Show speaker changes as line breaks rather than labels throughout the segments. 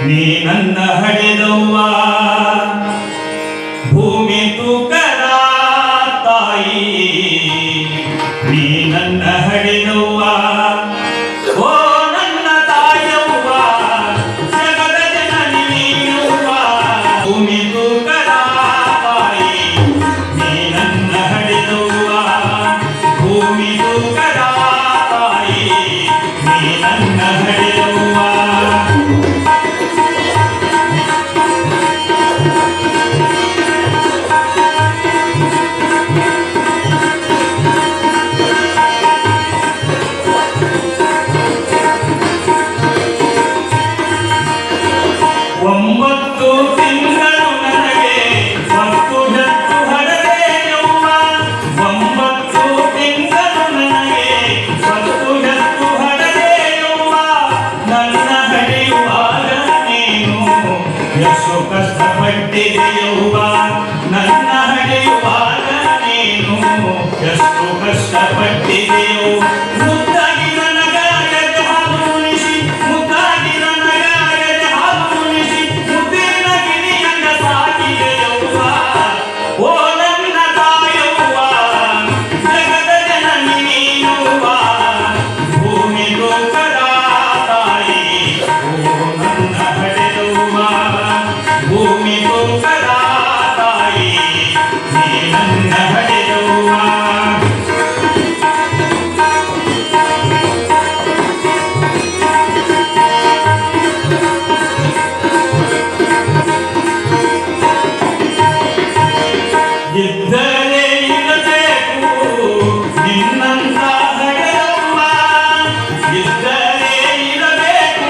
ನೀ ನನ್ನ ಹಡೆದವ್ವ ಭೂಮಿ ತೂಕದ ತಾಯಿ ನೀ ನನ್ನ ಹಡೆದವ್ವ ಓ ನನ್ನ ತಾಯವ್ವ ಜಗದ ಜನನಿ ನೀನವ್ವ ಭೂಮಿ ತೂಕದ ತಾಯಿ ನೀ ನನ್ನ ಹಡೆದವ್ವ ಭೂಮಿ ತೂಕದ ತಾಯಿ ನೀ ನನ್ನ ಹಡೆದವ್ವ ಒಂಬತ್ತು ತಿಂಗಳು ನನಗೆ ಹೊತ್ತು ಹೆತ್ತು ಹಡದೆಯವ್ವ ಒಂಬತ್ತು ತಿಂಗಳು ನನಗೆ ಹೊತ್ತು ಹೆತ್ತು ಹಡದೆಯವ್ವ ನನ್ನ ಹಡೆಯುವಾಗ ನೀನು ಎಷ್ಟು ಕಷ್ಟಪಟ್ಟಿದೆಯವ್ವ ನನ್ನ ಹಡೆಯುವಾಗ ನೀನು ಎಷ್ಟು ಕಷ್ಟಪಟ್ಟಿದೆಯೋ ಮುದ್ದಾಗಿ ನನಗಾಗದೆ ಹಾಲು ಉಣಿಸಿ ಮುದ್ದಾಗಿ ನನಗಾಗದೆ ಹಾಲು ಉಣಿಸಿ ಮುದ್ದಿನ ಗಿಣಿಯಂಗ ಸಾಕಿದೆಯವ್ವ ಓ ನನ್ನ ತಾಯವ್ವ ಜಗದ ಜನನಿ ನೀನವ್ವ ಭೂಮಿ ಲೋಕದ ತಾಯಿ ಓ ನನ್ನ ಹಡೆದವ್ವ ಭೂಮಿ ಲೋಕದ ತಾಯಿ ನೀ ನನ್ನ ಹಡೆದವ್ವ ಇದ್ದರೆ ಇರಬೇಕು ನಿನ್ನಂತ ಹಡೆದವ್ವ ಇದ್ದರೆ ಇರಬೇಕು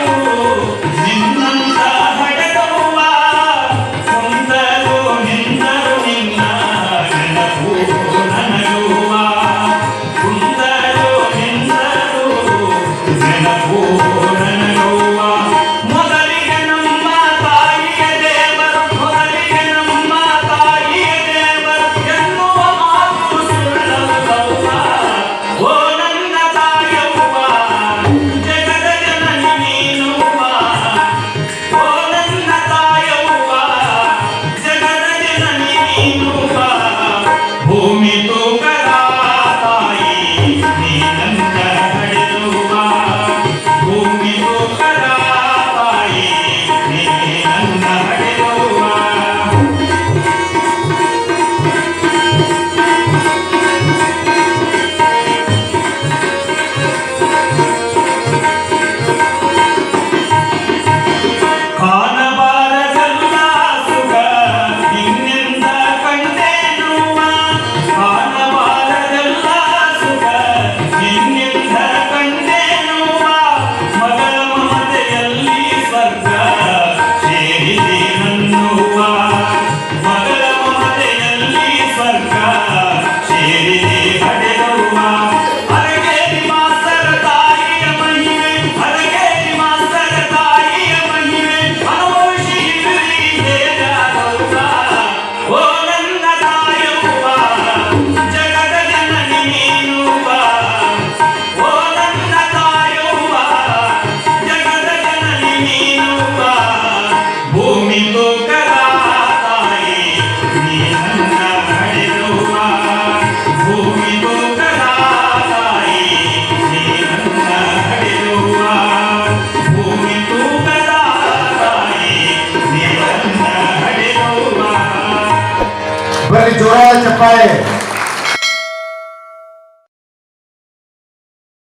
ನಿನ್ನಂತ ಹಡೆದವ್ವ ಕುಂದರು ನಿಂದರು ನಿನ್ನ ನೆನಪು ನನಗುವ ಕುಂದರು ನಿಂದರು ನೆನಪು ನನಗುವ ಮೊದಲಿಗೆ ನಮ್ಮ ತಾಯಿಯ ದೇವರು ಮೊದಲಿಗೆ ನಮ್ಮ ತಾಯಿಯ ದೇವರು ಎನ್ನುವ ಮಾತು ಸುಳ್ಳಲ್ಲವ್ವ ಓ ನನ್ನ ತಾಯವ್ವ ಜಗದ ಜನನಿ ನೀನವ್ವ ಓ ನನ್ನ ತಾಯವ್ವ ಜಗದ ಜನನಿ ನೀನವ್ವ ಭೂಮಿ ತೂಕದ ತಾಯಿ ನೀ ನನ್ನ ಹಡೆದವ್ವ ಭೂಮಿ ತೂಕದ ತಾಯಿ ನೀ ನನ್ನ ಹಡೆದವ್ವ ಕಾಣಬಾರದಲ್ಲ ಸುಖ ನಿನ್ನಿಂದ ಕಂಡೇನುವ ಕಾಣಬಾರದಲ್ಲ ಸುಖ ನಿನ್ನಿಂದ ಕಂಡೇನುವ ಮಗಳ ಮಮತೆಯಲ್ಲಿ ಸ್ವರ್ಗ ಸೇರಿದೆ ನನ್ನುವ ಮಗಳ ಮಮತೆಯಲ್ಲಿ ಸ್ವರ್ಗ ಸೇರಿದೆ ಹಡೆದವ್ವ ಅರಗೇರಿ ಮಾಸ್ತರ ತಾಯಿಯ ಮಹಿಮೆ ಅರಗೇರಿ ಮಾಸ್ತರ ತಾಯಿಯ ಮಹಿಮೆ ಅನುಭವಿಸಿ ಇರುವಿ ಹೇಗಾದವ್ವ ಓ ನನ್ನ ತಾಯವ್ವ ಜಗದ ಜನನಿ ನೀನುವ್ವ ಓ ನನ್ನ ತಾಯವ್ವ ಜಗದ ಜನನಿ ನೀನುವ್ವ ಭೂಮಿ ಲೋಕದ ತಾಯಿ ನೀ ನನ್ನ ಹಡೆದವ್ವ ಭೂಮಿ ಲೋಕದ ತಾಯಿ ನೀ ನನ್ನ ಹಡೆದವ್ವ ಭೂಮಿ ಲೋಕದ ತಾಯಿ ನೀ ನನ್ನ ಹಡೆದವ್ವ
ಬರೀ ಜೋರಾದ ಚಪ್ಪಾಳೆ.